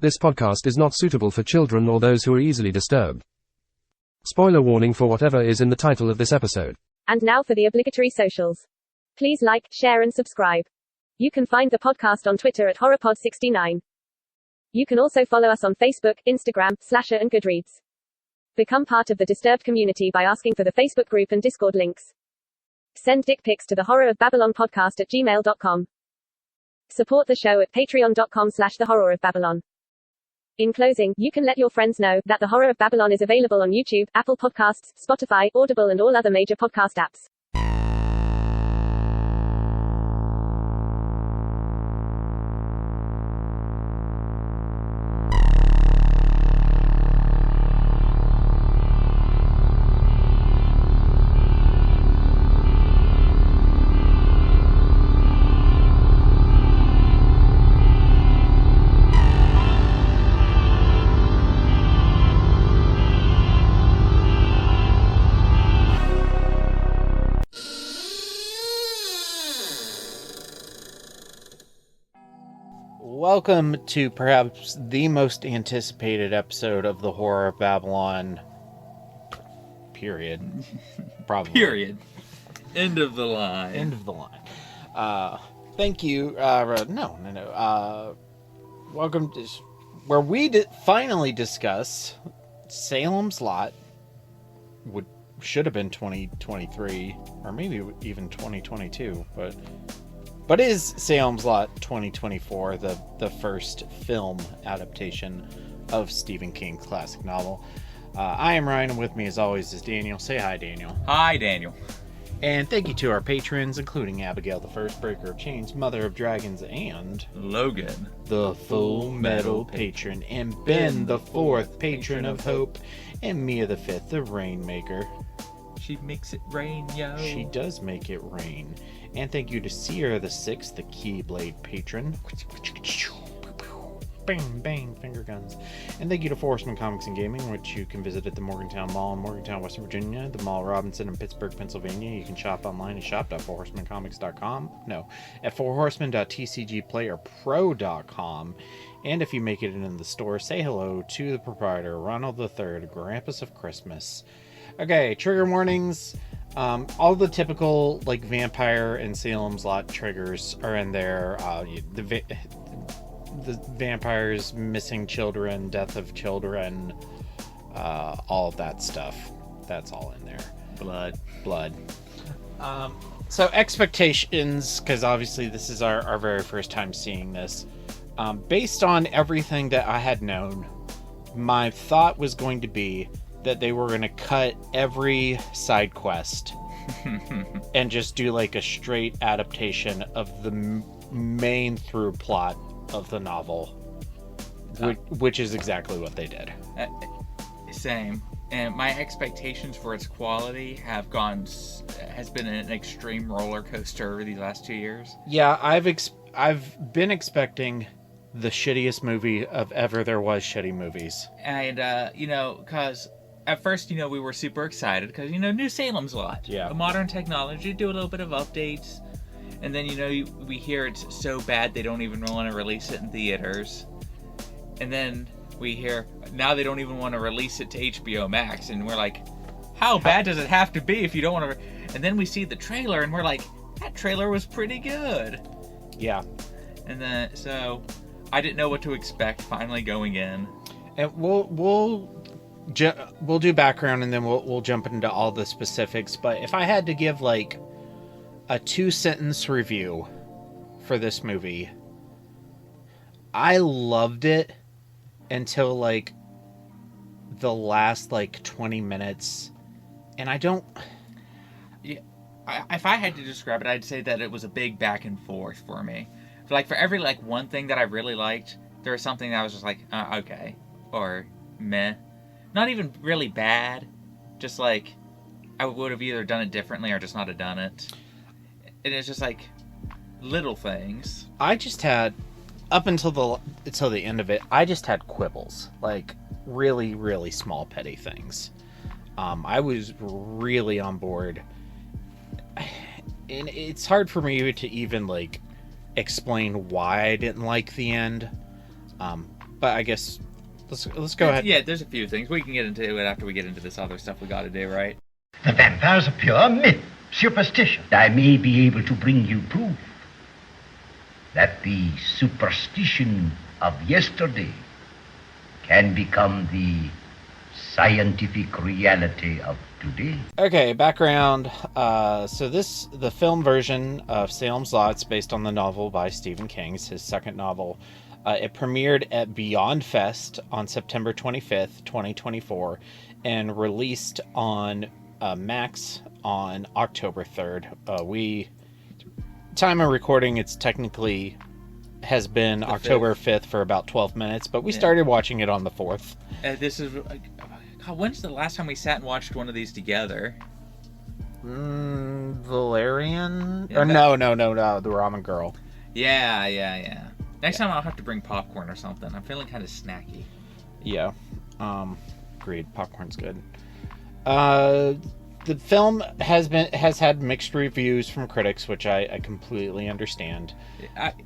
This podcast is not suitable for children or those who are easily disturbed. Spoiler warning for whatever is in the title of this episode. And now for the obligatory socials. Please like, share and subscribe. You can find the podcast on Twitter at HorrorPod69. You can also follow us on Facebook, Instagram, Slasher and Goodreads. Become part of the Disturbed community by asking for the Facebook group and Discord links. Send dick pics to the Horror of Babylon podcast at gmail.com. Support the show at patreon.com/the Horror of Babylon. In closing, you can let your friends know that The Horror of Babylon is available on YouTube, Apple Podcasts, Spotify, Audible and all other major podcast apps. Welcome to perhaps the most anticipated episode of The Horror of Babylon. Period. Probably. Period. End of the line. End of the line. Thank you. Welcome to where we finally discuss Salem's Lot. Should have been 2023 or maybe even 2022, but is Salem's Lot 2024, the first film adaptation of Stephen King's classic novel. I am Ryan, and with me as always is Daniel. Say hi, Daniel. Hi, Daniel. And thank you to our patrons, including Abigail, the first breaker of chains, mother of dragons, and Logan, the full metal patron, and Ben, the fourth patron of hope, and Mia, the fifth, the rainmaker. She makes it rain, yo. She does make it rain. And thank you to Sierra the Sixth, the Keyblade patron. Bang, bang, finger guns. And thank you to Horsemen Comics and Gaming, which you can visit at the Morgantown Mall in Morgantown, West Virginia, the Mall Robinson in Pittsburgh, Pennsylvania. You can shop online at shop.forhorsemancomics.com. No, at forhorseman.tcgplayerpro.com. And if you make it in the store, say hello to the proprietor, Ronald III, Grampus of Christmas. Okay, trigger warnings. All the typical like vampire and Salem's Lot triggers are in there. The vampires, missing children, death of children, all of that stuff. That's all in there. Blood. So expectations, because obviously this is our very first time seeing this. Based on everything that I had known, my thought was going to be that they were going to cut every side quest and just do like a straight adaptation of the main through plot of the novel, which is exactly what they did. Same. And my expectations for its quality has been an extreme roller coaster over these last 2 years. Yeah, I've been expecting the shittiest movie of ever there was shitty movies. And, because at first, we were super excited because, new Salem's Lot. Yeah. Modern technology, do a little bit of updates. And then, we hear it's so bad they don't even want to release it in theaters. And then we hear now they don't even want to release it to HBO Max. And we're like, how bad does it have to be if you don't want to... And then we see the trailer and we're like, that trailer was pretty good. Yeah. And then, so... I didn't know what to expect finally going in. And we'll do background and then we'll jump into all the specifics. But if I had to give like a 2-sentence review for this movie, I loved it until like the last like 20 minutes. And I don't... Yeah, if I had to describe it, I'd say that it was a big back and forth for me. Like, for every, like, one thing that I really liked, there was something that I was just like, okay. Or, meh. Not even really bad. Just, like, I would have either done it differently or just not have done it. And it's just, like, little things. I just had, up until the end of it, I just had quibbles. Like, really, really small, petty things. I was really on board. And it's hard for me to even, like, explain why I didn't like the end. but I guess let's go ahead. Yeah, there's a few things. We can get into it after we get into this other stuff we got to do, right? The vampire's a pure myth, superstition. I may be able to bring you proof that the superstition of yesterday can become the scientific reality of today. Okay, background. So the film version of Salem's Lot is based on the novel by Stephen King. It's his second novel. It premiered at Beyond Fest on September 25th, 2024, and released on Max on October 3rd. Time of recording, it's technically has been October 5th for about 12 minutes, but we started watching it on the 4th. This is... when's the last time we sat and watched one of these together? Valerian? Yeah, no, the Ramen Girl. Yeah. Next time I'll have to bring popcorn or something. I'm feeling kind of snacky. Yeah. Agreed. Popcorn's good. The film has had mixed reviews from critics, which I completely understand.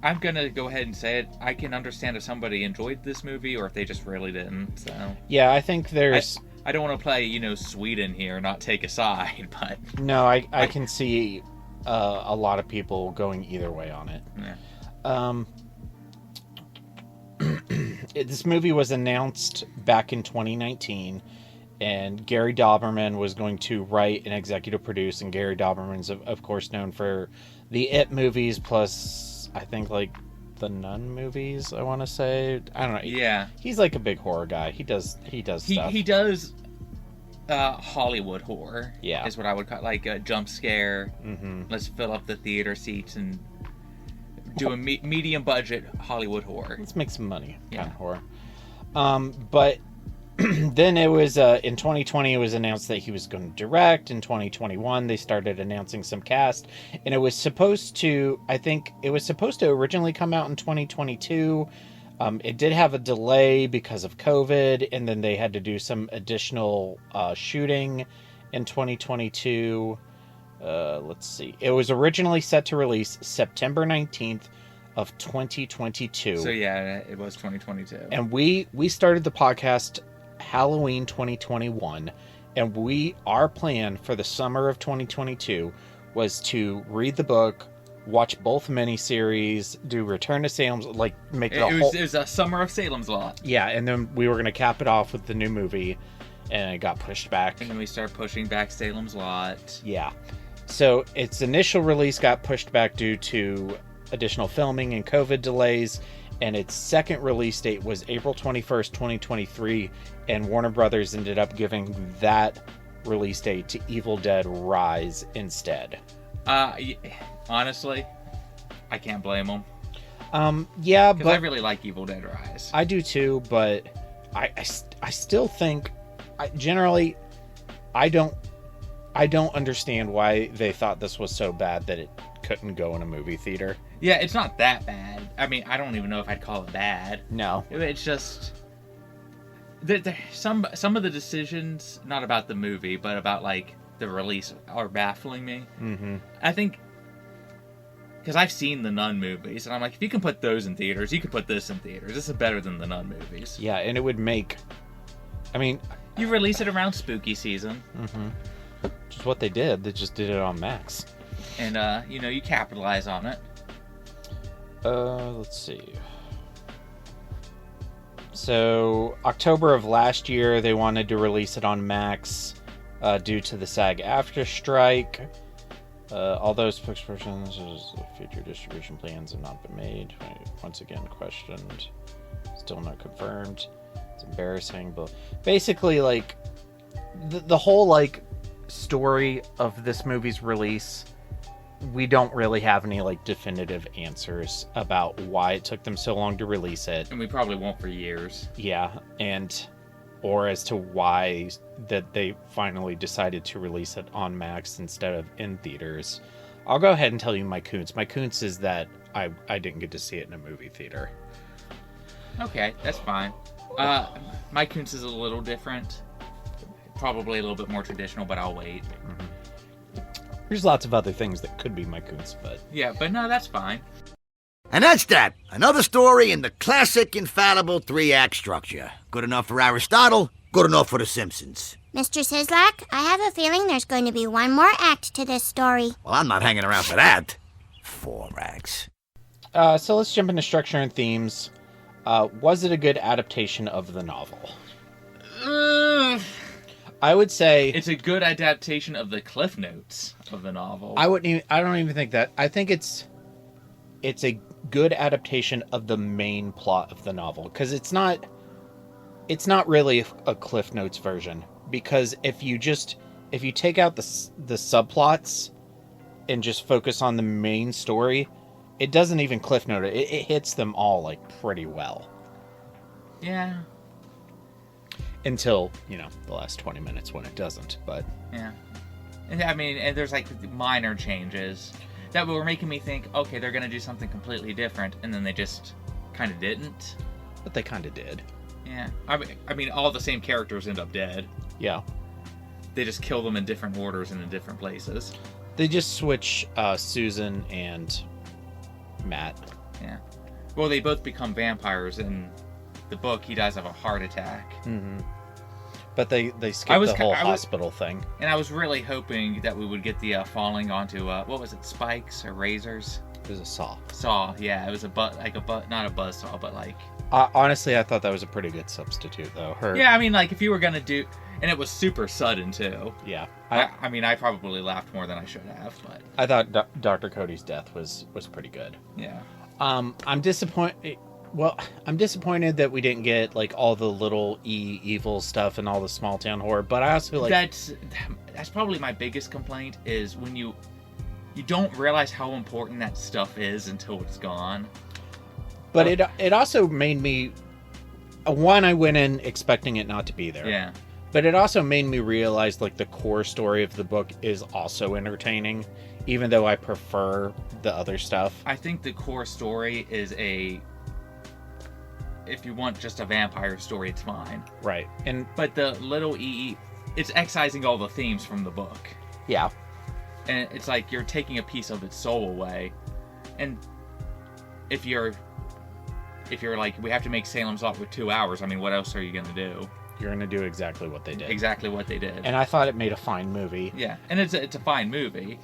I'm gonna go ahead and say it. I can understand if somebody enjoyed this movie or if they just really didn't. So yeah, I think there's. I don't want to play Sweden here, not take a side, but no, I can see a lot of people going either way on it. Yeah. This movie was announced back in 2019. And Gary Dauberman was going to write and executive produce, and Gary Dauberman's of course known for the It movies, plus I think like the Nun movies. I want to say, I don't know. Yeah, he's like a big horror guy. He does stuff. He does Hollywood horror. Yeah, is what I would call like a jump scare. Mm-hmm. Let's fill up the theater seats and do a medium budget Hollywood horror. Let's make some money. Kind of horror. But. Then it was in 2020 it was announced that he was going to direct. In 2021 they started announcing some cast, and it was supposed to originally come out in 2022. It did have a delay because of COVID, and then they had to do some additional shooting in 2022. Let's see, it was originally set to release September 19th of 2022. So yeah, it was 2022, and we started the podcast Halloween 2021, and our plan for the summer of 2022 was to read the book, watch both miniseries, do Return to Salem's, like make it It was a summer of Salem's Lot. Yeah, and then we were going to cap it off with the new movie, and it got pushed back. And then we started pushing back Salem's Lot. Yeah. So its initial release got pushed back due to additional filming and COVID delays, and its second release date was April 21st, 2023, and Warner Brothers ended up giving that release date to Evil Dead Rise instead. Honestly, I can't blame them. Yeah, because I really like Evil Dead Rise. I do too, but I still think, I don't understand why they thought this was so bad that it couldn't go in a movie theater. Yeah, it's not that bad. I mean, I don't even know if I'd call it bad. No. It's just... some of the decisions, not about the movie, but about, like, the release, are baffling me. Mm-hmm. I think... Because I've seen the Nun movies, and I'm like, if you can put those in theaters, you can put this in theaters. This is better than the Nun movies. Yeah, and it would make... I mean... You release it around spooky season. Mm-hmm. Which is what they did. They just did it on Max. And, you capitalize on it. Let's see. So, October of last year, they wanted to release it on Max due to the SAG-AFTRA strike. Although spokespersons' future distribution plans have not been made. Once again, questioned. Still not confirmed. It's embarrassing, but basically, like, the whole, like, story of this movie's release, we don't really have any, like, definitive answers about why it took them so long to release it. And we probably won't for years. Yeah, or as to why that they finally decided to release it on Max instead of in theaters. I'll go ahead and tell you my Koontz. My Koontz is that I didn't get to see it in a movie theater. Okay, that's fine. My Koontz is a little different. Probably a little bit more traditional, but I'll wait. Mm-hmm. There's lots of other things that could be my Koontz, but... Yeah, but no, that's fine. And that's that. Another story in the classic, infallible three-act structure. Good enough for Aristotle, good enough for The Simpsons. Mr. Sislak, I have a feeling there's going to be one more act to this story. Well, I'm not hanging around for that. 4 acts. So let's jump into structure and themes. Was it a good adaptation of the novel? I would say it's a good adaptation of the Cliff Notes of the novel. I don't even think that. I think it's a good adaptation of the main plot of the novel, because it's not really a Cliff Notes version. Because if you take out the subplots and just focus on the main story, it doesn't even Cliff Note it. It hits them all like pretty well. Yeah. Until, the last 20 minutes when it doesn't, but... Yeah. I mean, and there's, like, minor changes that were making me think, okay, they're going to do something completely different, and then they just kind of didn't. But they kind of did. Yeah. I mean, all the same characters end up dead. Yeah. They just kill them in different orders and in different places. They just switch Susan and Matt. Yeah. Well, they both become vampires. In the book, he dies of a heart attack. Mm-hmm. But they skip the whole hospital thing. And I was really hoping that we would get the falling onto, what was it, spikes or razors? It was a saw. Saw, yeah. It was not a buzz saw, but like... honestly, I thought that was a pretty good substitute, though. Yeah, I mean, like, if you were going to do... And it was super sudden, too. Yeah. I mean, I probably laughed more than I should have, but... I thought Dr. Cody's death was pretty good. Yeah. I'm disappointed... Well, I'm disappointed that we didn't get, like, all the little evil stuff and all the small town horror, but I also, like... That's probably my biggest complaint, is when you don't realize how important that stuff is until it's gone. But it also made me... One, I went in expecting it not to be there. Yeah. But it also made me realize, like, the core story of the book is also entertaining, even though I prefer the other stuff. I think the core story is if you want just a vampire story, it's fine. Right. But the little it's excising all the themes from the book. Yeah. And it's like you're taking a piece of its soul away. And if you're like, we have to make Salem's Lot with 2 hours, I mean, what else are you going to do? You're going to do exactly what they did. Exactly what they did. And I thought it made a fine movie. Yeah, and it's a fine movie.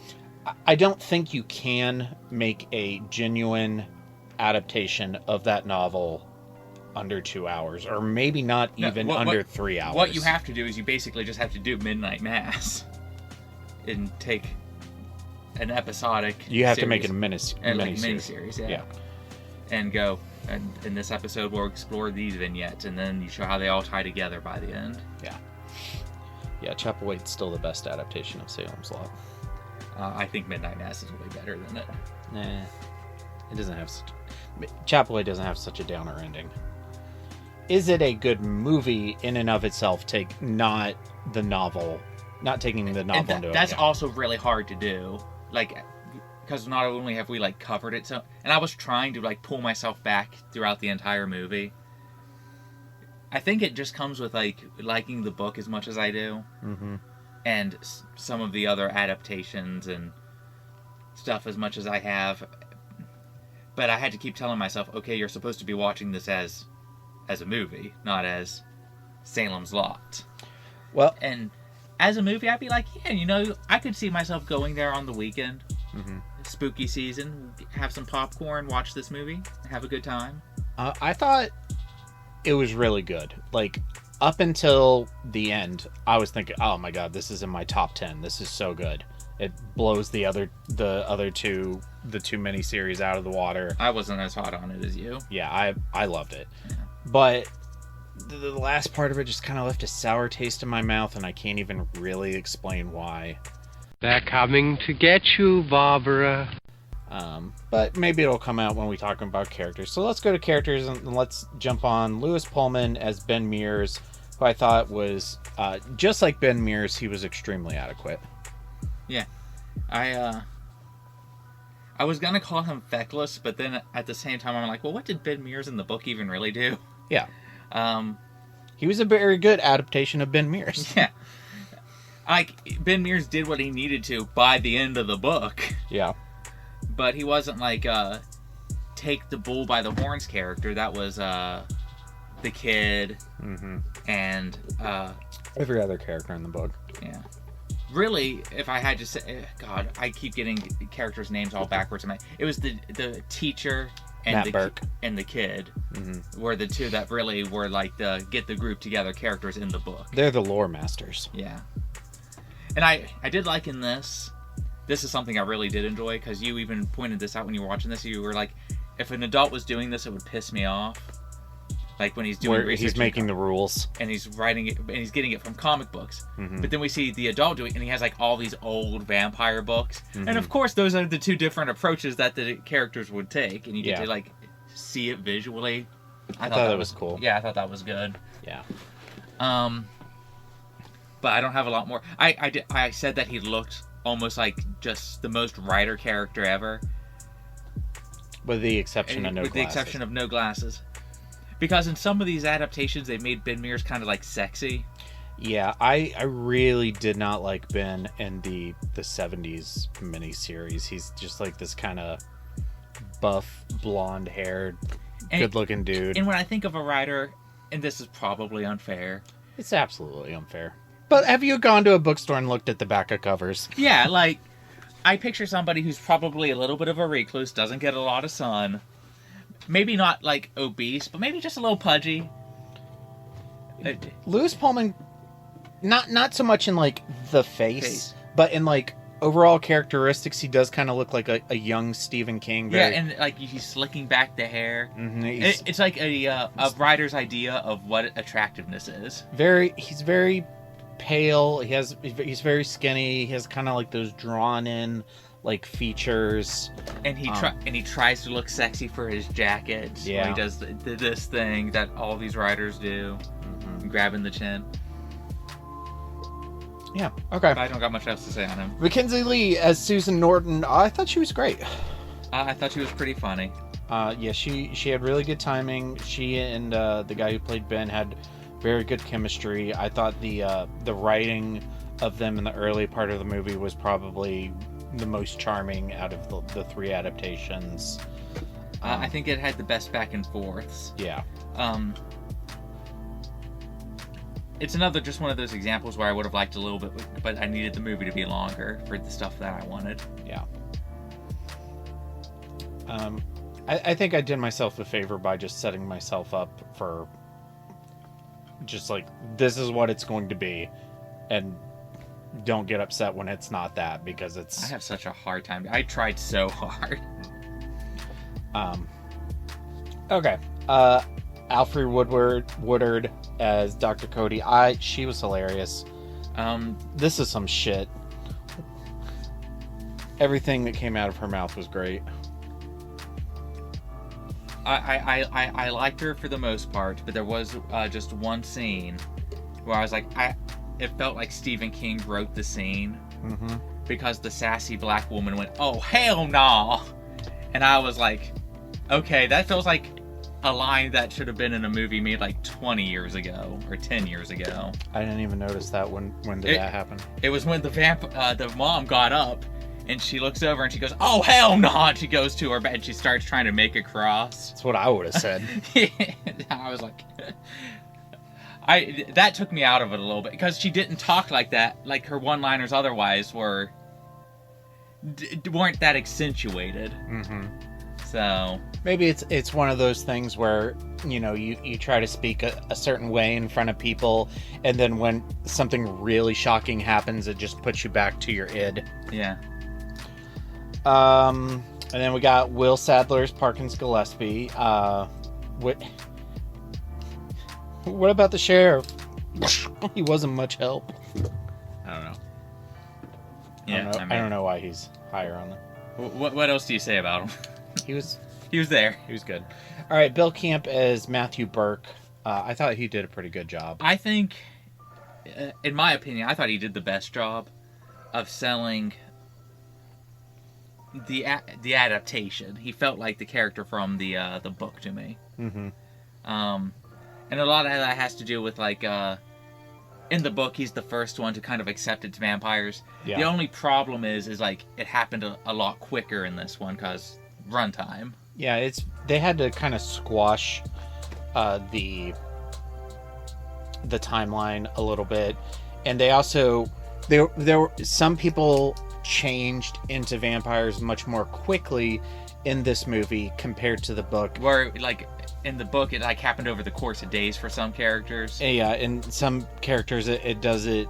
I don't think you can make a genuine adaptation of that novel under 2 hours, or maybe not even under 3 hours. What you have to do is you basically just have to do Midnight Mass and take an episodic You have series, to make it a mini-series. yeah. And go, and in this episode we'll explore these vignettes, and then you show how they all tie together by the end. Yeah, Chapelwaite's still the best adaptation of Salem's Lot. I think Midnight Mass is way better than it. Nah, it doesn't have Chapelwaite doesn't have such a downer ending. Is it a good movie in and of itself? Not taking the novel into it. That's also really hard to do, like, because not only have we like covered it, and I was trying to like pull myself back throughout the entire movie. I think it just comes with like liking the book as much as I do, and some of the other adaptations and stuff as much as I have. But I had to keep telling myself, okay, you're supposed to be watching this as a movie, not as Salem's Lot. Well, and as a movie, I'd be like, yeah, I could see myself going there on the weekend, spooky season, have some popcorn, watch this movie, have a good time. I thought it was really good. Like, up until the end, I was thinking, oh my god, this is in my top 10. This is so good. It blows the other two miniseries out of the water. I wasn't as hot on it as you. Yeah, I loved it. Yeah. But the last part of it just kind of left a sour taste in my mouth, and I can't even really explain why. They're coming to get you, Barbara. But maybe it'll come out when we talk about characters. So let's go to characters, and let's jump on Lewis Pullman as Ben Mears, who I thought was, just like Ben Mears, he was extremely adequate. Yeah. I was going to call him feckless, but then at the same time I'm like, well, what did Ben Mears in the book even really do? Yeah. He was a very good adaptation of Ben Mears. Yeah. Like, Ben Mears did what he needed to by the end of the book. Yeah. But he wasn't, like, take the bull by the horns character. That was the kid and every other character in the book. Yeah. Really, if I had to say, God, I keep getting characters' names all backwards. It was the teacher and the kid were the two that really were like the get the group together characters in the book. They're the lore masters. Yeah. And I did like in this is something I really did enjoy, because you even pointed this out when you were watching this. You were like, if an adult was doing this, it would piss me off. Like when he's doing research, he's making the rules and he's writing it, and he's getting it from comic books. But then we see the adult doing it, and he has like all these old vampire books. And of course, those are the two different approaches that the characters would take, and you get to like see it visually. I thought that was cool. Yeah, I thought that was good. Yeah. But I don't have a lot more. I said that he looked almost like just the most writer character ever, with the exception of no glasses. With the exception of no glasses. Because in some of these adaptations, they made Ben Mears kind of like sexy. Yeah, I really did not like Ben in the 70s miniseries. He's just like this kind of buff, blonde-haired, good-looking dude. And when I think of a writer, and this is probably unfair. It's absolutely unfair. But have you gone to a bookstore and looked at the back of covers? Yeah, like, I picture somebody who's probably a little bit of a recluse, doesn't get a lot of sun. Maybe not, like, obese, but maybe just a little pudgy. Lewis Pullman, not so much in, like, the face, but in, like, overall characteristics, he does kind of look like a young Stephen King. Yeah, and, like, he's slicking back the hair. It's like a writer's idea of what attractiveness is. He's very pale. He's very skinny. He has kind of, like, those drawn-in, like, features, and he tries to look sexy for his jackets. Yeah, he does this thing that all these writers do, grabbing the chin. Yeah, okay. But I don't got much else to say on him. Mackenzie Lee as Susan Norton. I thought she was great. I thought she was pretty funny. Yeah, she had really good timing. She and the guy who played Ben had very good chemistry. I thought the writing of them in the early part of the movie was probably the most charming out of the three adaptations. I think it had the best back and forths. Yeah. It's just one of those examples where I would have liked a little bit, but I needed the movie to be longer for the stuff that I wanted. Yeah. I think I did myself a favor by just setting myself up for just like, this is what it's going to be, and don't get upset when it's not that, because it's... I have such a hard time. I tried so hard. Okay. Alfred Woodard as Dr. Cody. She was hilarious. This is some shit. Everything that came out of her mouth was great. I liked her for the most part, but there was just one scene where I was like, it felt like Stephen King wrote the scene, because the sassy black woman went, "Oh, hell nah," and I was like, okay, that feels like a line that should have been in a movie made like 20 years ago or 10 years ago. I didn't even notice that. When did that happen? It was when the mom got up and she looks over and she goes, "Oh, hell no," and she goes to her bed and she starts trying to make a cross. That's what I would have said. I was like, that took me out of it a little bit, because she didn't talk like that. Like, her one-liners otherwise weren't that accentuated. So maybe it's one of those things where, you try to speak a certain way in front of people, and then when something really shocking happens, it just puts you back to your id. Yeah. And then we got Will Sadler's Parkins Gillespie. What about the sheriff? He wasn't much help. I don't know. Yeah, I don't know why he's higher on them. What else do you say about him? He was there. He was good. All right, Bill Camp as Matthew Burke. I thought he did a pretty good job. I think, in my opinion, I thought he did the best job of selling the adaptation. He felt like the character from the book to me. And a lot of that has to do with, like, in the book, he's the first one to kind of accept it's vampires. Yeah. The only problem is like, it happened a lot quicker in this one, because runtime. Yeah, they had to kind of squash the timeline a little bit, and they also there were some people changed into vampires much more quickly in this movie compared to the book. Where like in the book it like happened over the course of days for some characters. Yeah, in some characters it does it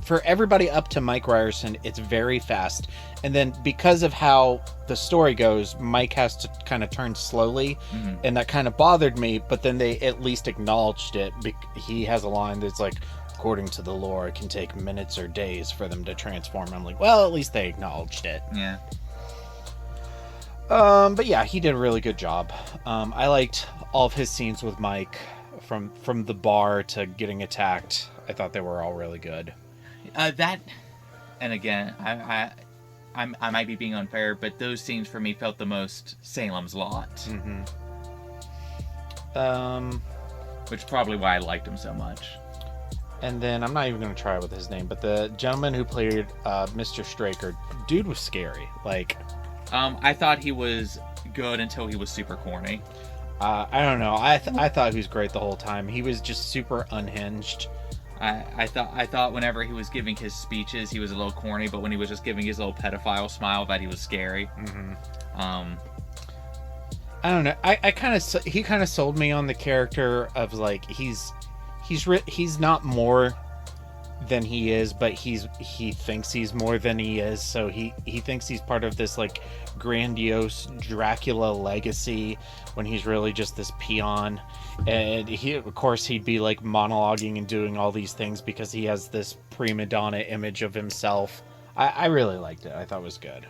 for everybody up to Mike Ryerson. It's very fast, and then because of how the story goes, Mike has to kind of turn slowly, and that kind of bothered me. But then they at least acknowledged it. He has a line that's like, according to the lore, it can take minutes or days for them to transform. I'm like, well, at least they acknowledged it. Yeah. But yeah, he did a really good job. I liked all of his scenes with Mike, from the bar to getting attacked. I thought they were all really good. That, and again, I might be being unfair, but those scenes for me felt the most Salem's Lot. Which is probably why I liked him so much. And then, I'm not even going to try with his name, but the gentleman who played Mr. Straker, dude was scary. Like, I thought he was good until he was super corny. I don't know. I thought he was great the whole time. He was just super unhinged. I thought whenever he was giving his speeches, he was a little corny, but when he was just giving his little pedophile smile, that he was scary. I don't know. He kind of sold me on the character of like he's not more than he is, but he thinks he's more than he is. So he thinks he's part of this like grandiose Dracula legacy when he's really just this peon. And of course he'd be like monologuing and doing all these things because he has this prima donna image of himself. I really liked it. I thought it was good.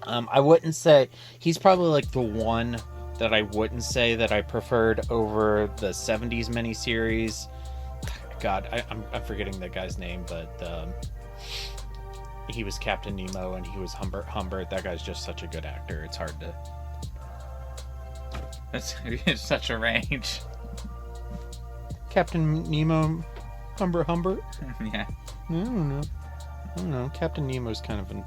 I wouldn't say he's probably like the one that I wouldn't say that I preferred over the 70s miniseries. God, I'm forgetting that guy's name, but he was Captain Nemo and he was Humbert. That guy's just such a good actor. It's hard to... It's such a range. Captain Nemo, Humbert? Yeah. I don't know. Captain Nemo's kind of a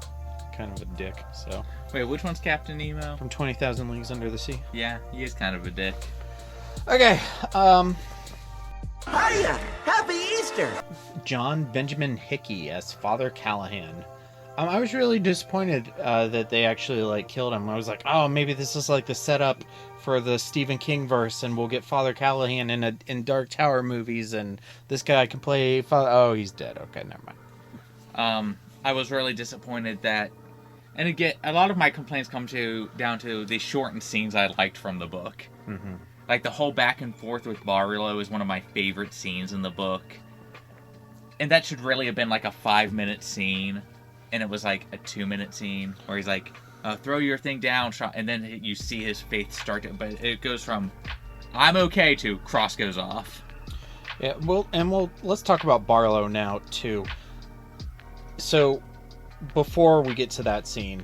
dick, so... Wait, which one's Captain Nemo? From 20,000 Leagues Under the Sea. Yeah, he is kind of a dick. Okay, Hiya! Happy Easter! John Benjamin Hickey as Father Callahan. I was really disappointed that they actually like killed him. I was like, oh, maybe this is like the setup for the Stephen King verse, and we'll get Father Callahan in Dark Tower movies, and this guy can play Father. Oh, he's dead. Okay, never mind. I was really disappointed that, and again, a lot of my complaints come down to the shortened scenes I liked from the book. Like the whole back and forth with Barlow is one of my favorite scenes in the book. And that should really have been like a 5-minute scene. And it was like a 2-minute scene where he's like, throw your thing down, and then you see his faith start to, but it goes from, I'm okay to, cross goes off. Yeah, let's talk about Barlow now too. So, before we get to that scene,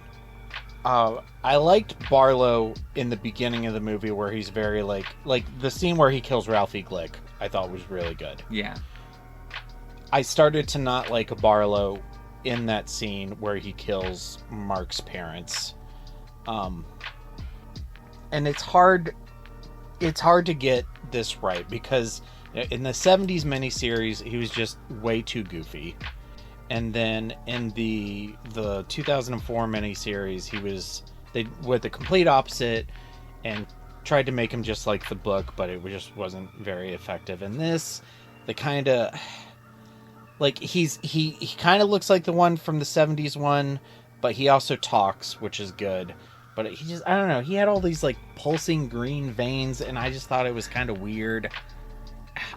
I liked Barlow in the beginning of the movie where he's very like the scene where he kills Ralphie Glick, I thought was really good. Yeah. I started to not like Barlow in that scene where he kills Mark's parents. And it's hard to get this right because in the 70s miniseries he was just way too goofy. And then in the 2004 miniseries, they went the complete opposite and tried to make him just like the book, but it just wasn't very effective. And this, they kind of like he kind of looks like the one from the 70s one, but he also talks, which is good. But he just, I don't know, he had all these like pulsing green veins, and I just thought it was kind of weird.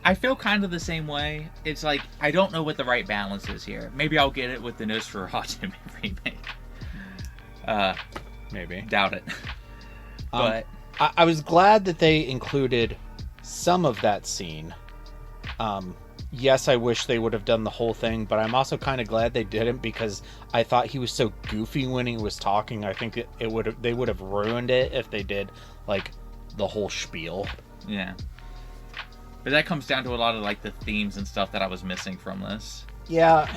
I feel kind of the same way. It's like, I don't know what the right balance is here. Maybe I'll get it with the Nosferatu remake. Maybe. Doubt it. But I was glad that they included some of that scene. Yes, I wish they would have done the whole thing, but I'm also kind of glad they didn't because I thought he was so goofy when he was talking. I think they would have ruined it if they did like the whole spiel. Yeah. But that comes down to a lot of like the themes and stuff that I was missing from this. Yeah.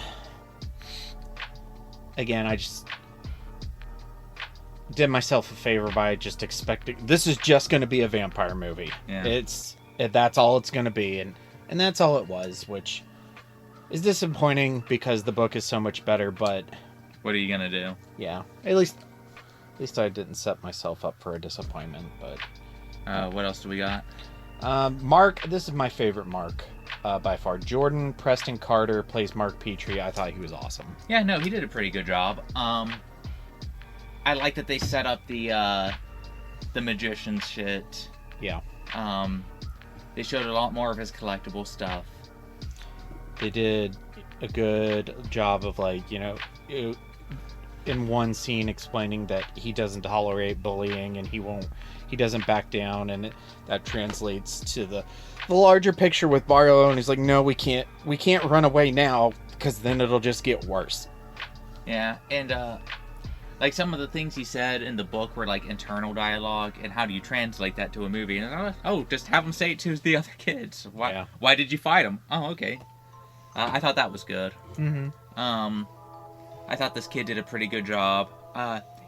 Again, did myself a favor by just expecting this is just going to be a vampire movie. Yeah. That's all it's going to be, and that's all it was, which is disappointing because the book is so much better. But what are you gonna do? Yeah, at least I didn't set myself up for a disappointment. But what else do we got? Mark, this is my favorite Mark by far. Jordan Preston Carter plays Mark Petrie. I thought he was awesome. Yeah, no, he did a pretty good job. I like that they set up the magician shit. Yeah. They showed a lot more of his collectible stuff. They did a good job of, like, in one scene explaining that he doesn't tolerate bullying and he doesn't back down, and that translates to the larger picture with Barlow, and he's like, no, we can't run away now because then it'll just get worse. Yeah, and like some of the things he said in the book were like internal dialogue, and how do you translate that to a movie? And just have him say it to the other kids. Why did you fight him? Oh, okay. I thought that was good. Mm-hmm. I thought this kid did a pretty good job.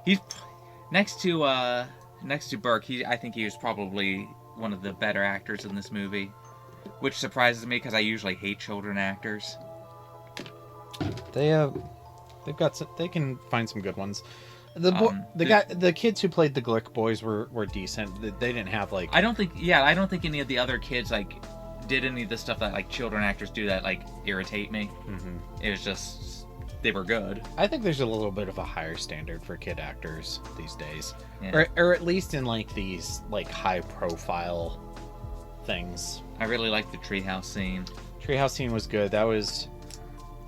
He's next to Burke. I think he was probably one of the better actors in this movie, which surprises me because I usually hate children actors. They can find some good ones. The kids who played the Glick boys were decent. They didn't have like. I don't think any of the other kids like did any of the stuff that like children actors do that like irritate me. Mm-hmm. It was just they were good. I think there's a little bit of a higher standard for kid actors these days, yeah. or at least in like these like high profile things. I really liked the treehouse scene. Treehouse scene was good. That was,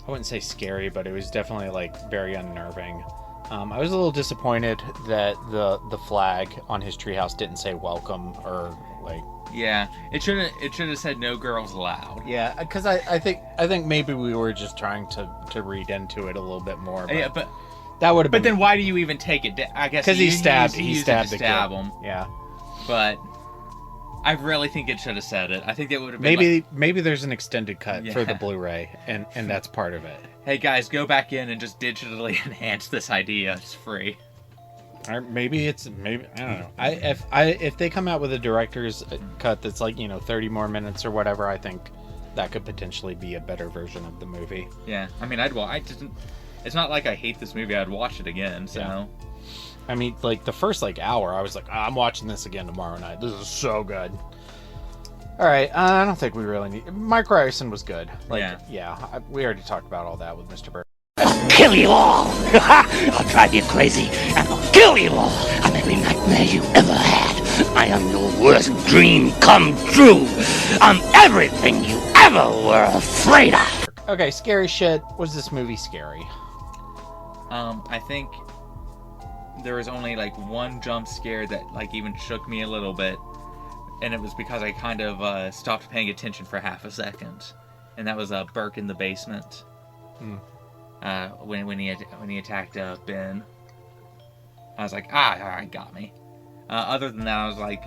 I wouldn't say scary, but it was definitely like very unnerving. I was a little disappointed that the flag on his treehouse didn't say welcome or like. Yeah, it should have said no girls allowed. Yeah, because I think maybe we were just trying to read into it a little bit more. But yeah, but that would have been. But then why do you even take it? I guess because he stabbed the kid. Him. Yeah, but I really think it should have said it. I think it would have been maybe there's an extended cut for the Blu-ray, and that's part of it. Hey guys, go back in and just digitally enhance this idea. It's free. Or maybe I don't know. If they come out with a director's cut that's like 30 more minutes or whatever, I think that could potentially be a better version of the movie. Yeah, I mean, it's not like I hate this movie. I'd watch it again. So, yeah. I mean, like the first hour, I was like, I'm watching this again tomorrow night. This is so good. All right, I don't think we really need. Mike Ryerson was good. We already talked about all that with Mr. Bird. Kill you all! I'll drive you crazy, and I'll kill you all! I'm every nightmare you ever had. I am your worst dream come true. I'm everything you ever were afraid of. Okay, scary shit. Was this movie scary? I think there was only one jump scare that even shook me a little bit, and it was because I kind of stopped paying attention for half a second, and that was Burke in the basement. When he attacked Ben, I was like, alright, got me. Other than that, I was like,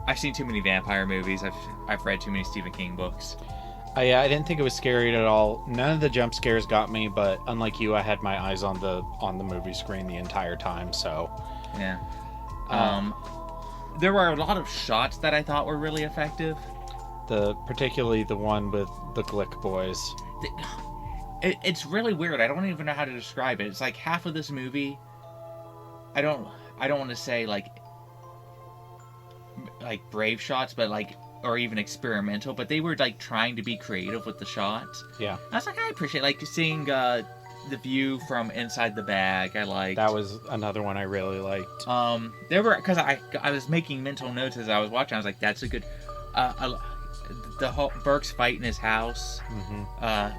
I've seen too many vampire movies. I've read too many Stephen King books. I didn't think it was scary at all. None of the jump scares got me, but unlike you, I had my eyes on the movie screen the entire time. So yeah, there were a lot of shots that I thought were really effective. Particularly the one with the Glick boys. It's really weird. I don't even know how to describe it. It's like half of this movie. I don't want to say like brave shots, but or even experimental. But they were trying to be creative with the shots. Yeah, I was I appreciate seeing the view from inside the bag. I liked that was another one I really liked. There were because I was making mental notes as I was watching. I was like, that's a good. The whole Burke's fight in his house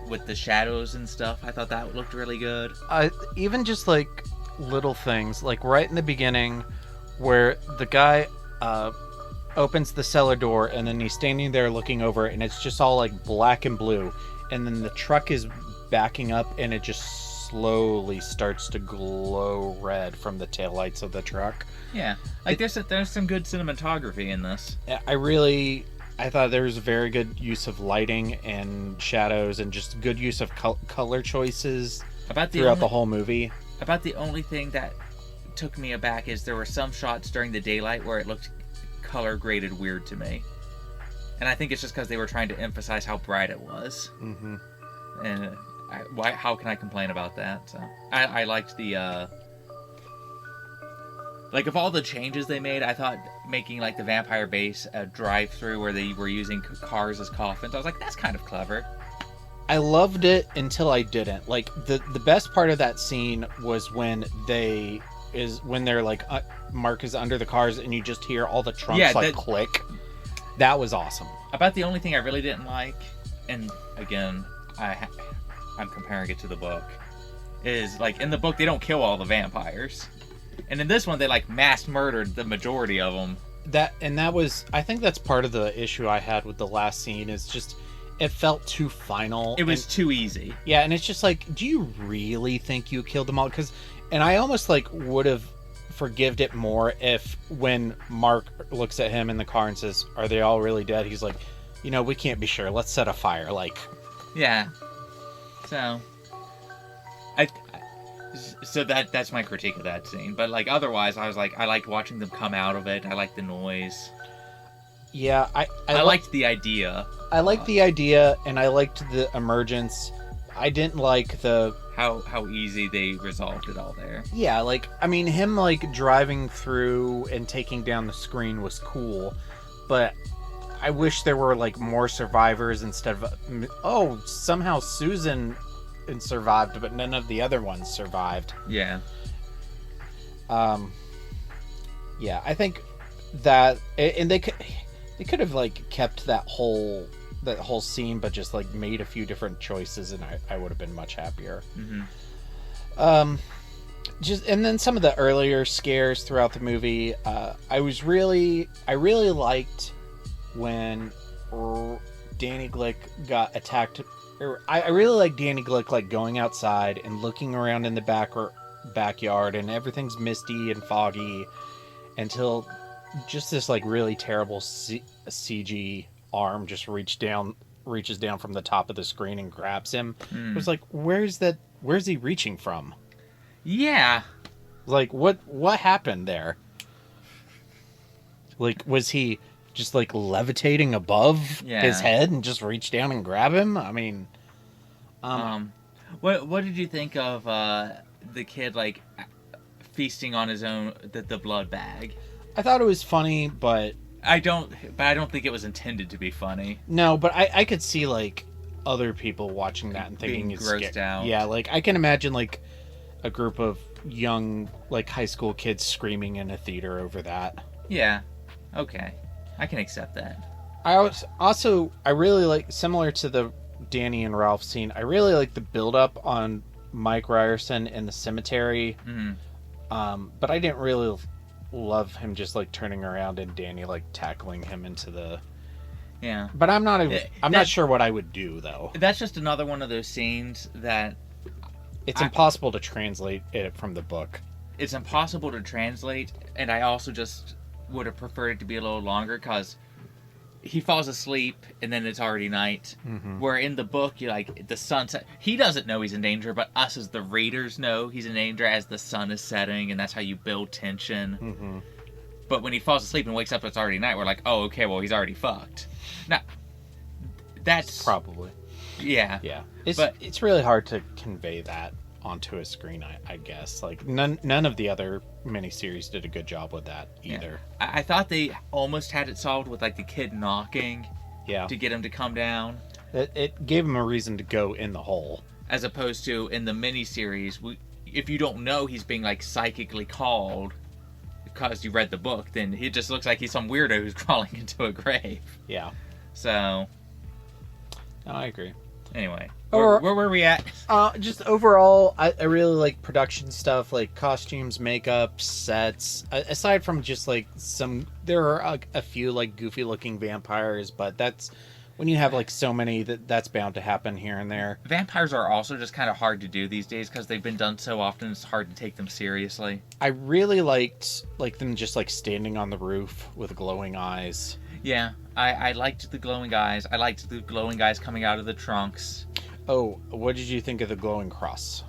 with the shadows and stuff. I thought that looked really good. Even just little things, right in the beginning where the guy opens the cellar door and then he's standing there looking over it and it's just all black and blue, and then the truck is backing up and it just slowly starts to glow red from the taillights of the truck. Yeah, there's some good cinematography in this. I thought there was a very good use of lighting and shadows and just good use of color choices throughout the whole movie. About the only thing that took me aback is there were some shots during the daylight where it looked color graded weird to me. And I think it's just because they were trying to emphasize how bright it was. Mm-hmm. And how can I complain about that? So, I liked the... Like, of all the changes they made, I thought making, like, the vampire base a drive-through where they were using cars as coffins, I was like, that's kind of clever. I loved it until I didn't. Like, the best part of that scene was when they're, like, Mark is under the cars and you just hear all the trunks, click. That was awesome. About the only thing I really didn't like, and, again, I'm comparing it to the book, is, like, in the book, they don't kill all the vampires. And in this one, they, like, mass murdered the majority of them. I think that's part of the issue I had with the last scene, is just, it felt too final. It was too easy. Yeah, and it's just like, do you really think you killed them all? And I almost, like, would have forgived it more if, when Mark looks at him in the car and says, are they all really dead? He's like, we can't be sure. Let's set a fire, like. Yeah. So, So that's my critique of that scene. But, like, otherwise, I was like, I liked watching them come out of it. I liked the noise. Yeah, I liked the idea. I liked the idea, and I liked the emergence. I didn't like how easy they resolved it all there. Yeah, like, I mean, him, like, driving through and taking down the screen was cool, but I wish there were, like, more survivors instead of, somehow Susan survived, but none of the other ones survived. Yeah. Yeah, I think that, and they could have, like, kept that whole scene, but just, like, made a few different choices, and I would have been much happier. Mm-hmm. And then some of the earlier scares throughout the movie, I really liked when Danny Glick got attacked. I really like Danny Glick, like, going outside and looking around in the backyard, and everything's misty and foggy until just this, like, really terrible CG arm just reaches down from the top of the screen and grabs him. It was like, where's he reaching from? Yeah. Like, what happened there? Like, was he just, like, levitating above his head and just reach down and grab him? I mean, what did you think of the kid, like, feasting on his own the blood bag? I thought it was funny, but I don't think it was intended to be funny. No, but I could see, like, other people watching that and thinking being grossed out. Yeah, like, I can imagine, like, a group of young, like, high school kids screaming in a theater over that. Yeah. Okay. I can accept that. I really like, similar to the Danny and Ralph scene, I really like the build-up on Mike Ryerson in the cemetery. Mm-hmm. But I didn't really love him just, like, turning around and Danny, like, tackling him into the... Yeah. But I'm not sure what I would do, though. That's just another one of those scenes that... It's impossible to translate it from the book. It's impossible to translate, and I also just would have preferred it to be a little longer, because he falls asleep and then it's already night. Mm-hmm. Where in the book, you like, the sun set, he doesn't know he's in danger, but us as the readers know he's in danger as the sun is setting, and that's how you build tension. Mm-hmm. But when he falls asleep and wakes up, it's already night. We're like, oh, okay, well, he's already fucked. Now, that's probably, yeah. It's really hard to convey that onto a screen, I guess. Like, none of the other miniseries did a good job with that either. Yeah. I thought they almost had it solved with, like, the kid knocking to get him to come down. It gave him a reason to go in the hole. As opposed to, in the miniseries, if you don't know he's being, like, psychically called because you read the book, then it just looks like he's some weirdo who's crawling into a grave. Yeah. So... No, I agree. Anyway, where were we at? Just overall, I really like production stuff, like costumes, makeup, sets. Aside from just, like, there are a few, like, goofy-looking vampires, but that's, when you have, like, so many, that's bound to happen here and there. Vampires are also just kind of hard to do these days, because they've been done so often, it's hard to take them seriously. I really liked, like, them just, like, standing on the roof with glowing eyes. Yeah, I liked the glowing eyes. I liked the glowing eyes coming out of the trunks. Oh, what did you think of the glowing cross?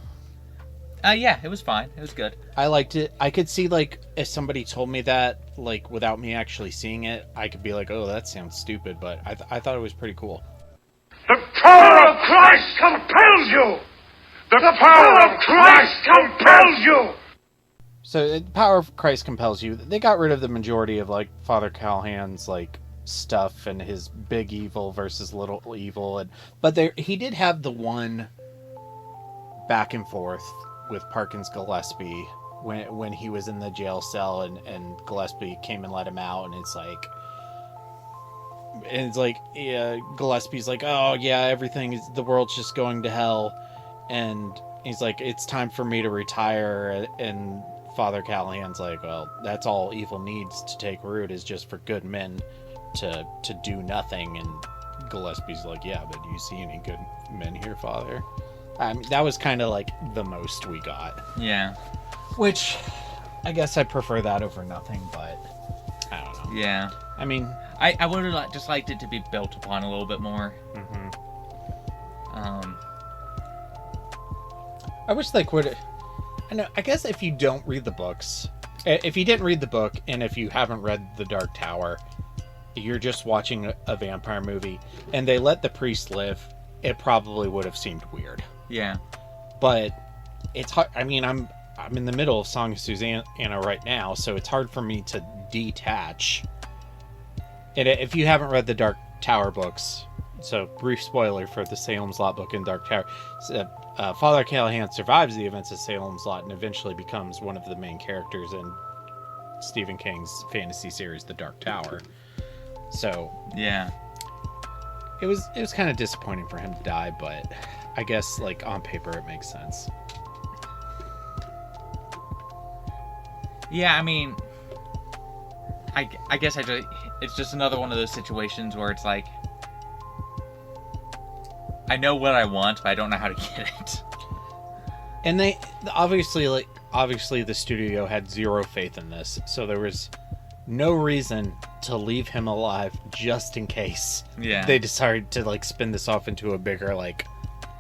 Yeah, it was fine. It was good. I liked it. I could see, like, if somebody told me that, like, without me actually seeing it, I could be like, oh, that sounds stupid, but I thought it was pretty cool. The power of Christ compels you! The power of Christ compels you! So, the power of Christ compels you. They got rid of the majority of, like, Father Callahan's, like, stuff and his big evil versus little evil. But he did have the one back and forth with Parkins Gillespie when he was in the jail cell and Gillespie came and let him out, and it's like yeah, Gillespie's like, oh yeah, the world's just going to hell, and he's like, it's time for me to retire, and Father Callahan's like, well, that's all evil needs to take root, is just for good men to do nothing. And Gillespie's like, yeah, but do you see any good men here, Father? I mean, that was kind of like the most we got. Yeah. Which, I guess I prefer that over nothing, but I don't know. Yeah. I mean, I would have just liked it to be built upon a little bit more. Mm-hmm. I wish they would. I guess if you don't read the books, if you didn't read the book, and if you haven't read The Dark Tower, you're just watching a vampire movie, and they let the priest live, it probably would have seemed weird. Yeah. But it's hard. I mean, I'm in the middle of Song of Susanna right now, so it's hard for me to detach. And if you haven't read the Dark Tower books, so brief spoiler for the Salem's Lot book and Dark Tower, Father Callahan survives the events of Salem's Lot and eventually becomes one of the main characters in Stephen King's fantasy series, The Dark Tower. So yeah, it was kind of disappointing for him to die, but I guess, like, on paper it makes sense. Yeah, I mean, I guess it's just another one of those situations where it's like, I know what I want, but I don't know how to get it. And they obviously the studio had zero faith in this, so there was no reason to leave him alive just in case they decided to, like, spin this off into a bigger, like,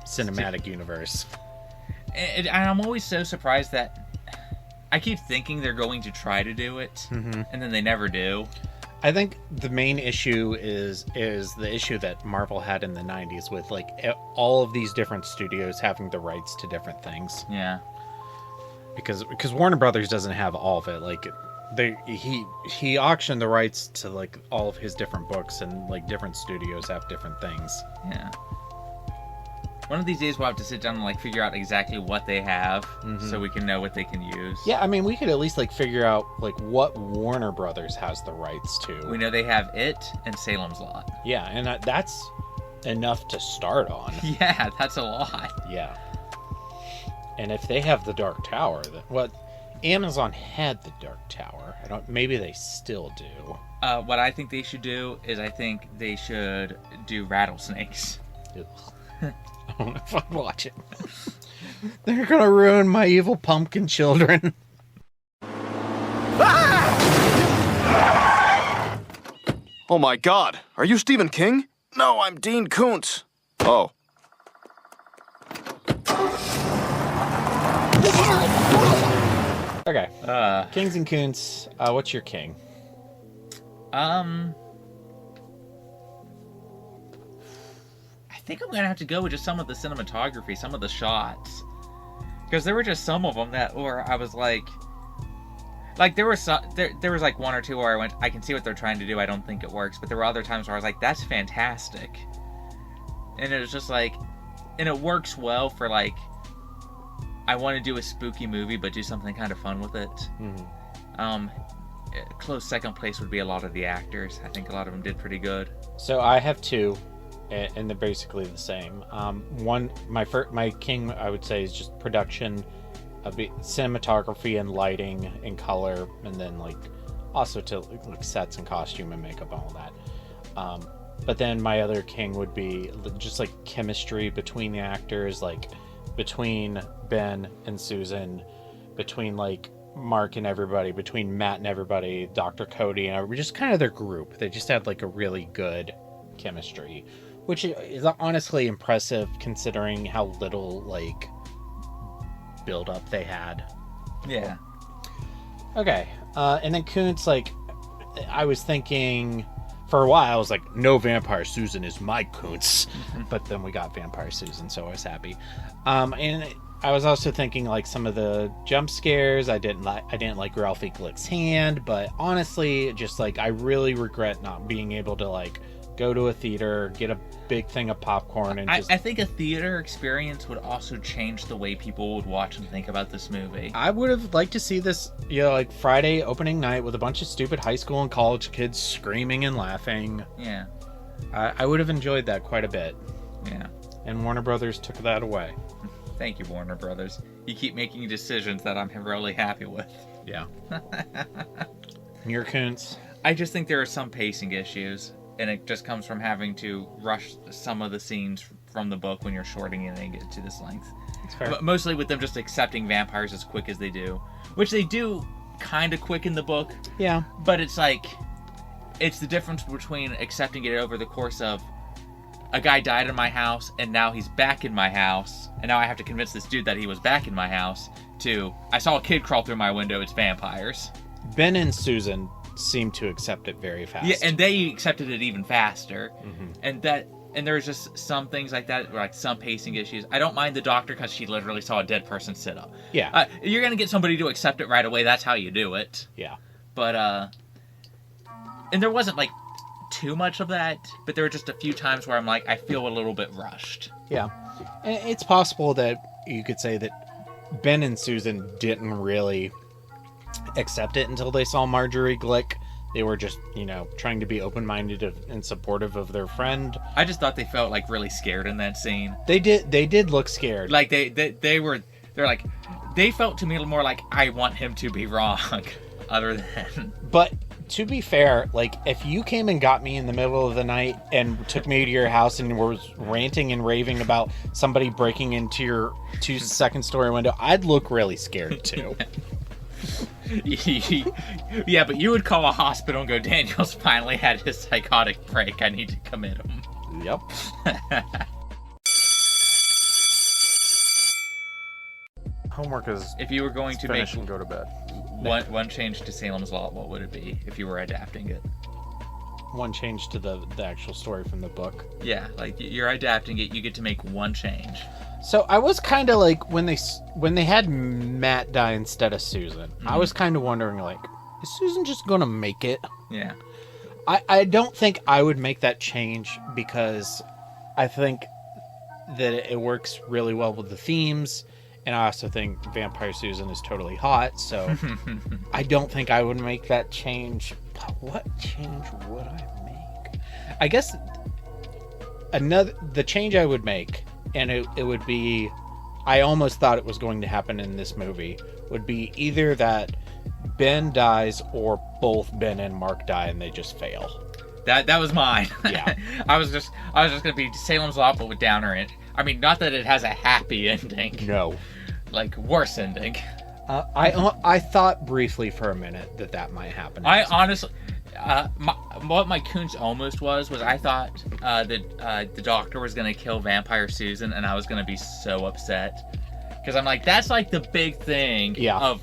cinematic universe. And I'm always so surprised that I keep thinking they're going to try to do it, and then they never do. I think the main issue is the issue that Marvel had in the 90s with, like, all of these different studios having the rights to different things. Yeah. Because Warner Brothers doesn't have all of it. Like, he auctioned the rights to, like, all of his different books, and, like, different studios have different things. Yeah. One of these days we'll have to sit down and, like, figure out exactly what they have, so we can know what they can use. Yeah, I mean, we could at least, like, figure out, like, what Warner Brothers has the rights to. We know they have it and Salem's Lot. Yeah, and that's enough to start on. Yeah, that's a lot. Yeah. And if they have the Dark Tower, Amazon had the Dark Tower. Maybe they still do. What I think they should do is I think they should do rattlesnakes. I don't know if I'd watch it. They're gonna ruin my evil pumpkin children. Oh my God, are you Stephen King? No, I'm Dean Koontz. Oh. Okay. Kings and Koontz. What's your king? I think I'm gonna have to go with just some of the cinematography, some of the shots, because there were just some of them where I was like there was like one or two where I can see what they're trying to do. I don't think it works, but there were other times where I was like, that's fantastic, and it was just like, and it works well for, like, I want to do a spooky movie but do something kind of fun with it. Close second place would be a lot of the actors. I think a lot of them did pretty good. So I have two, and they're basically the same. One, my king, I would say, is just production, cinematography and lighting and color, and then, like, also to, like, sets and costume and makeup and all that. But then my other king would be just, like, chemistry between the actors, like between Ben and Susan, between, like, Mark and everybody, between Matt and everybody, Dr. Cody and everybody, just kind of their group. They just had, like, a really good chemistry, which is honestly impressive considering how little, like, build-up they had. Yeah. Okay. And then Koontz, like, I was thinking... For a while, I was like, no, Vampire Susan is my Koontz. But then we got Vampire Susan, so I was happy. And I was also thinking, like, some of the jump scares. I didn't like Ralphie Glick's hand, but honestly, just, like, I really regret not being able to, like, go to a theater, get a big thing of popcorn, and I think a theater experience would also change the way people would watch and think about this movie. I would have liked to see this, like Friday opening night with a bunch of stupid high school and college kids screaming and laughing. Yeah. I would have enjoyed that quite a bit. Yeah. And Warner Brothers took that away. Thank you, Warner Brothers. You keep making decisions that I'm really happy with. Yeah. Your Koontz? I just think there are some pacing issues. And it just comes from having to rush some of the scenes from the book when you're shorting it and get to this length. That's fair. But mostly with them just accepting vampires as quick as they do. Which they do kind of quick in the book. Yeah. But it's like... It's the difference between accepting it over the course of... A guy died in my house, and now he's back in my house. And now I have to convince this dude that he was back in my house. To, I saw a kid crawl through my window, it's vampires. Ben and Susan... seem to accept it very fast. Yeah, and they accepted it even faster. Mm-hmm. And there's just some things like that, like some pacing issues. I don't mind the doctor because she literally saw a dead person sit up. Yeah. You're gonna get somebody to accept it right away. That's how you do it. Yeah. But and there wasn't like too much of that, but there were just a few times where I'm like, I feel a little bit rushed. Yeah. And it's possible that you could say that Ben and Susan didn't really accept it until they saw Marjorie Glick. They were just, trying to be open-minded and supportive of their friend. I just thought they felt like really scared in that scene. They did look scared. Like they're like, they felt to me more like I want him to be wrong, other than. But to be fair, like if you came and got me in the middle of the night and took me to your house and was ranting and raving about somebody breaking into your 2-second-story window, I'd look really scared too. Yeah, but you would call a hospital and go, Daniel's finally had his psychotic break. I need to commit him. Yep. Homework is if you were going to finish make and go to bed. One change to Salem's Lot, what would it be if you were adapting it? One change to the actual story from the book. Yeah, like you're adapting it, you get to make one change. So I was kind of like, when they had Matt die instead of Susan, I was kind of wondering, like, is Susan just going to make it? Yeah. I don't think I would make that change because I think that it works really well with the themes. And I also think Vampire Susan is totally hot. So I don't think I would make that change. But what change would I make? I guess the change I would make, and it would be, I almost thought it was going to happen in this movie, would be either that Ben dies or both Ben and Mark die and they just fail. That was mine. Yeah. I was just gonna be Salem's Lot, but with downer in. I mean, not that it has a happy ending. No. Like worse ending. I thought briefly for a minute that might happen. I honestly, what my Koontz almost was I thought that the doctor was gonna kill Vampire Susan, and I was gonna be so upset because I'm like, that's like the big thing. Yeah.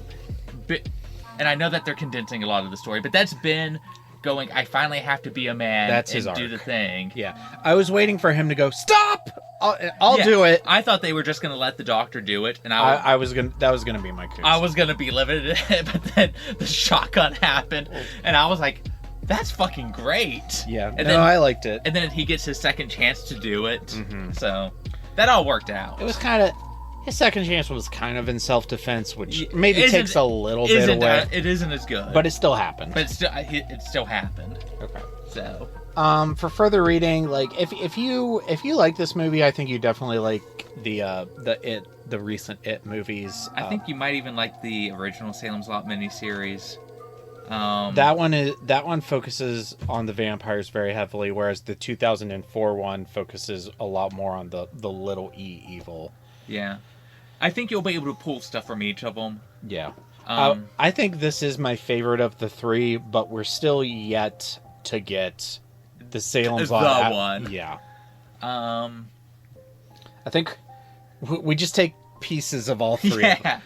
And I know that they're condensing a lot of the story, but that's Ben going, I finally have to be a man. That's his and arc. Do the thing. Yeah. I was waiting for him to go, stop! I'll do it. I thought they were just going to let the doctor do it, and that was going to be my Koontz. I was going to be livid, but then the shotgun happened, and I was like, that's fucking great. Yeah. And then I liked it. And then he gets his second chance to do it. Mm-hmm. So that all worked out. It was kind of, his second chance was kind of in self-defense, which maybe takes a little bit away. It isn't as good. But it still happened. But it still happened. Okay. So. For further reading, like if you like this movie, I think you definitely like the recent It movies. I think you might even like the original Salem's Lot miniseries. That one focuses on the vampires very heavily, whereas the 2004 one focuses a lot more on the little e evil. Yeah, I think you'll be able to pull stuff from each of them. Yeah, I think this is my favorite of the three, but we're still yet to get the Salem's Lot. One. Yeah. I think we just take pieces of all three of them.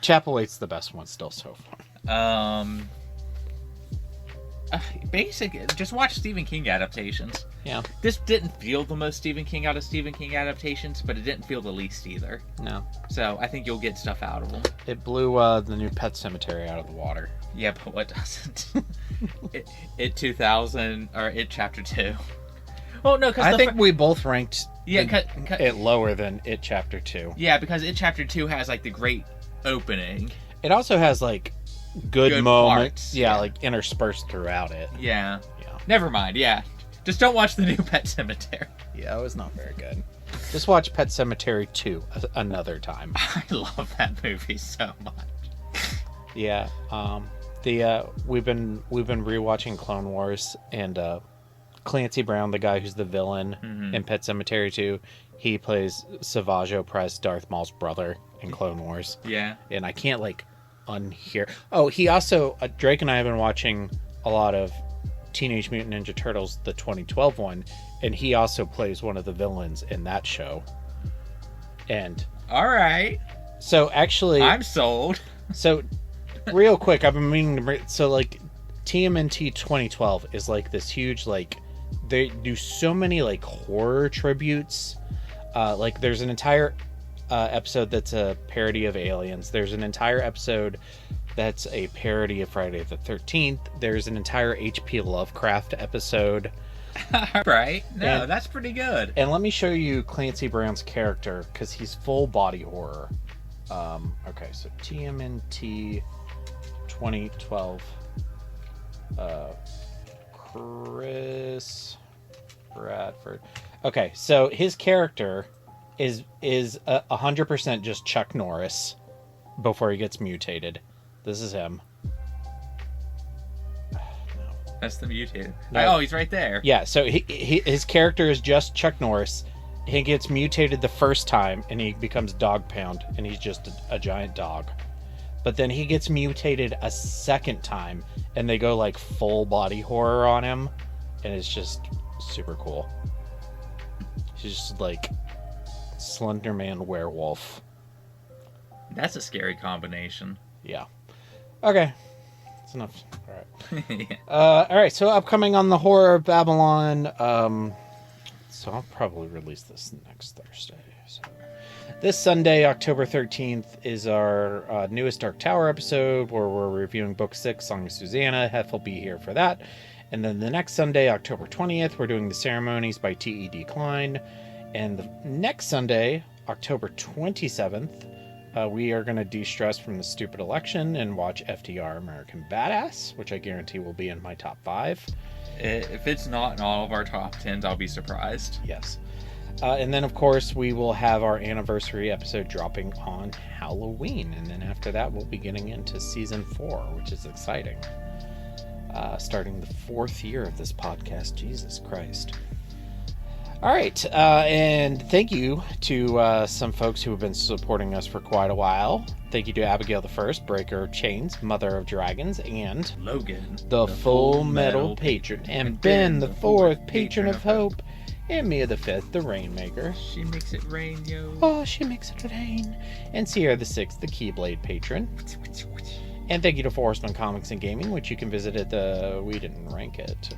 Chapel 8's the best one still so far. Basically, just watch Stephen King adaptations. Yeah. This didn't feel the most Stephen King out of Stephen King adaptations, but it didn't feel the least either. No. So I think you'll get stuff out of them. It blew the new Pet Cemetery out of the water. Yeah, but what doesn't? It 2000 or It Chapter 2. Oh no, because I think we both ranked it lower than It Chapter 2. Yeah, because It Chapter 2 has like the great opening. It also has like good moments, parts, yeah, like interspersed throughout it. Yeah. Never mind. Yeah, just don't watch the new Pet Cemetery. Yeah, it was not very good. Just watch Pet Cemetery 2 another time. I love that movie so much. Yeah. We've been rewatching Clone Wars, and Clancy Brown, the guy who's the villain in Pet Cemetery 2, he plays Savage Opress, Darth Maul's brother in Clone Wars. Yeah. And I can't like unhear. Oh, he also Drake and I have been watching a lot of Teenage Mutant Ninja Turtles, the 2012 one, and he also plays one of the villains in that show. And all right. So actually, I'm sold. So real quick, I've been meaning to bring, so like TMNT 2012 is like this huge, like they do so many like horror tributes. Like there's an entire episode that's a parody of Aliens. There's an entire episode that's a parody of Friday the 13th. There's an entire H.P. Lovecraft episode. Right. No, that's pretty good. And let me show you Clancy Brown's character, because he's full body horror. Okay, so TMNT 2012. Chris Bradford. Okay, so his character is 100% just Chuck Norris before he gets mutated. This is him. That's the mutated. No. Oh, he's right there. Yeah, so his character is just Chuck Norris. He gets mutated the first time, and he becomes Dog Pound, and he's just a giant dog. But then he gets mutated a second time, and they go like full body horror on him, and it's just super cool. He's just like Slender Man werewolf. That's a scary combination. Yeah. Okay. That's enough. All right. Yeah. All right. So upcoming on the Horror of Babylon. So I'll probably release this next Thursday. So this Sunday, October 13th, is our newest Dark Tower episode where we're reviewing Book 6, Song of Susanna. Heth will be here for that. And then the next Sunday, October 20th, we're doing The Ceremonies by T.E.D. Klein. And the next Sunday, October 27th, we are going to de-stress from the stupid election and watch FDR American Badass, which I guarantee will be in my top 5. If it's not in all of our top 10s, I'll be surprised. Yes. And then, of course, we will have our anniversary episode dropping on Halloween. And then after that, we'll be getting into Season 4, which is exciting. Starting the 4th year of this podcast. Jesus Christ. All right, and thank you to some folks who have been supporting us for quite a while. Thank you to Abigail the First, Breaker of Chains, Mother of Dragons, and Logan, the Full Metal Patron, and Ben the Fourth, Patron of Hope, and Mia the Fifth, the Rainmaker. She makes it rain, yo. Oh, she makes it rain. And Sierra the Sixth, the Keyblade Patron. And thank you to Horsemen Comics and Gaming, which you can visit at the... We didn't rank it.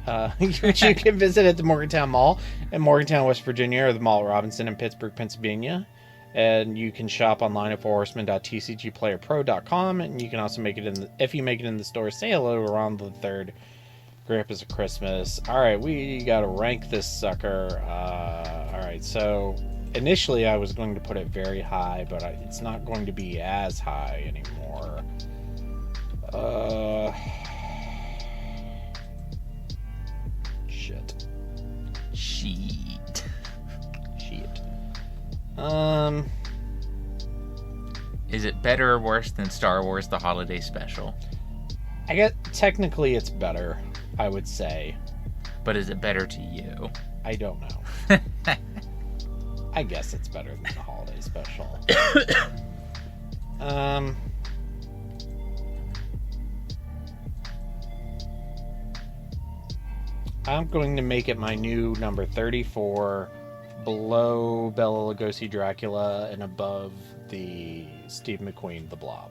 Which you can visit at the Morgantown Mall in Morgantown, West Virginia, or the Mall at Robinson in Pittsburgh, Pennsylvania. And you can shop online at forhorsemen.tcgplayerpro.com. And you can also make it in... if you make it in the store, say hello around the 3rd. Grandpa's of Christmas. Alright, we gotta rank this sucker. Alright, so... Initially, I was going to put it very high, but it's not going to be as high anymore. Shit. Is it better or worse than Star Wars The Holiday Special? I guess technically it's better, I would say. But is it better to you? I don't know. I guess it's better than the Holiday Special. I'm going to make it my new number 34, below Bela Lugosi Dracula and above the Steve McQueen The Blob.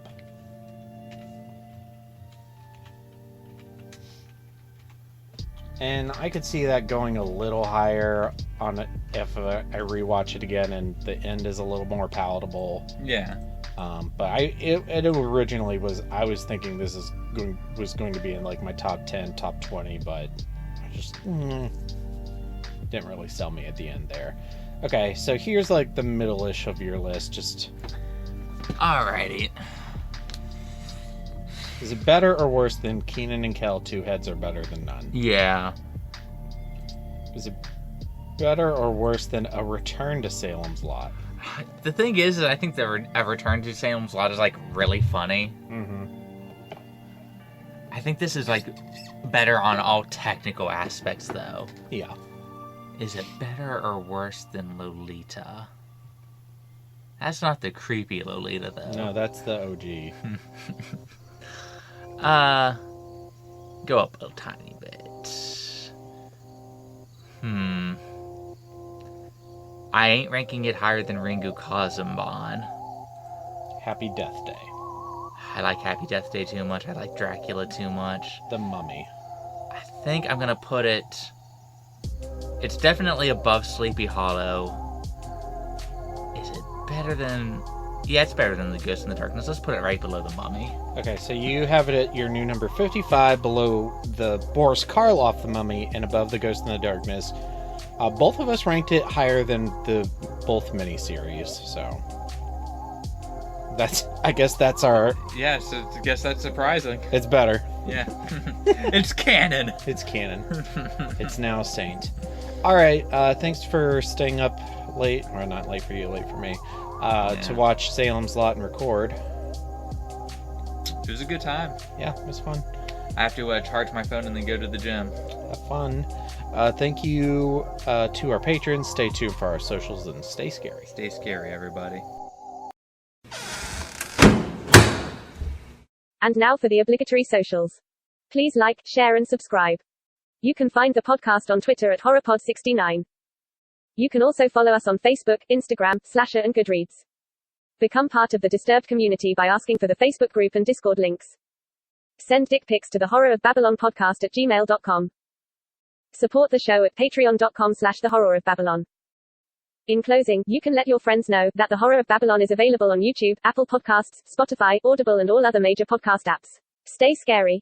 And I could see that going a little higher on it if I rewatch it again and the end is a little more palatable. Yeah. But it originally was, I was thinking this was going to be in like my top 10, top 20, but I just didn't really sell me at the end there. Okay, so here's like the middle-ish of your list. Just alrighty. Is it better or worse than Kenan and Kel? Two heads are better than none. Yeah. Is it better or worse than A Return to Salem's Lot? The thing is I think A Return to Salem's Lot is like really funny. Mm-hmm. I think this is like better on all technical aspects, though. Yeah. Is it better or worse than Lolita? That's not the creepy Lolita, though. No, that's the OG. Go up a tiny bit. I ain't ranking it higher than Ringu Kazumban. Happy Death Day. I like Happy Death Day too much. I like Dracula too much. The Mummy. I think I'm gonna put it... It's definitely above Sleepy Hollow. Is it better than... Yeah, it's better than The Ghost in the Darkness. Let's put it right below The Mummy. Okay, so you have it at your new number 55, below the Boris Karloff The Mummy, and above The Ghost in the Darkness. Both of us ranked it higher than both miniseries, so... I guess that's our... Yes, I guess that's surprising. It's better. Yeah. It's canon. It's canon. It's now Saint. Alright, thanks for staying up late, or not late for you, late for me, to watch Salem's Lot and record. It was a good time. Yeah, it was fun. I have to charge my phone and then go to the gym. Have fun. Thank you to our patrons. Stay tuned for our socials and stay scary. Stay scary, everybody. And now for the obligatory socials. Please like, share and subscribe. You can find the podcast on Twitter at HorrorPod69. You can also follow us on Facebook, Instagram, Slasher and Goodreads. Become part of the Disturbed community by asking for the Facebook group and Discord links. Send dick pics to the Horror of Babylon podcast at gmail.com. Support the show at patreon.com/the Horror of Babylon. In closing, you can let your friends know that The Horror of Babylon is available on YouTube, Apple Podcasts, Spotify, Audible and all other major podcast apps. Stay scary.